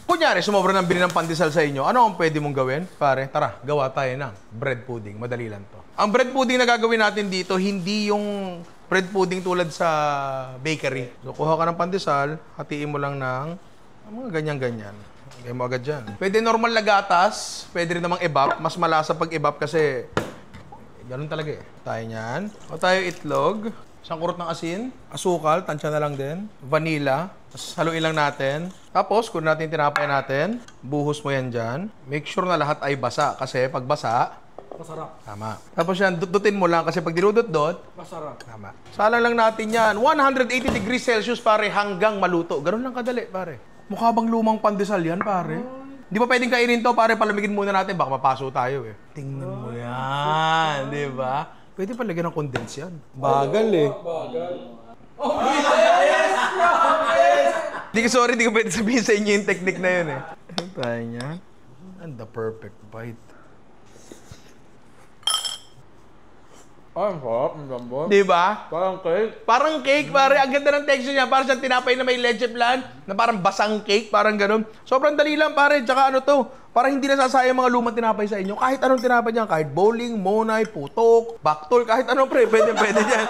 Kunyari, sumobra ng bili ng pandesal sa inyo, ano ang pwede mong gawin? Pare, tara, gawa tayo ng bread pudding. Madali lang to. Ang bread pudding na gagawin natin dito, hindi yung bread pudding tulad sa bakery. So, kuha ka ng pandesal, hatiin mo lang ng mga ganyan-ganyan. Lagay mo agad dyan. Pwede normal na gatas, pwede rin namang evap. Mas malasa pag evap kasi ganun talaga eh. Tayo niyan. O tayo itlog. Isang kurot ng asin. Asukal, tansya na lang din. Vanilla. Tapos haluin lang natin. Tapos, kung natin tinapay natin, buhos mo yan dyan. Make sure na lahat ay basa. Kasi pag basa, Masarap. tama. Tapos yan, dut-dutin mo lang kasi pag dinudot-dot, Masarap. tama. Salang lang natin yan. 180 degrees Celsius, pare, hanggang maluto. Ganun lang kadali, pare. Mukha bang lumang pandesal yan, pare? Di ba pwedeng kainin to, pare? Palamigin muna natin. Baka mapaso tayo, eh. Tingnan mo yan, di ba? Pwede pa lagyan ng condense yan. Bagal, eh. Sorry, di ko pwede sabihin sa inyo yung technique na yun, eh. Ano tayo niya? And the perfect bite. Ang sarap, ang lambot. Di ba? Parang cake. Parang cake, pare. Ang ganda ng texture niya. Parang siyang tinapay na may leche flan, na parang basang cake, parang ganun. Sobrang dali lang, pare. Tsaka ano to, parang hindi nasasayang mga lumang tinapay sa inyo. Kahit anong tinapay niyan, kahit bowling, monay, putok, baktol, kahit ano, pre, pwede yan.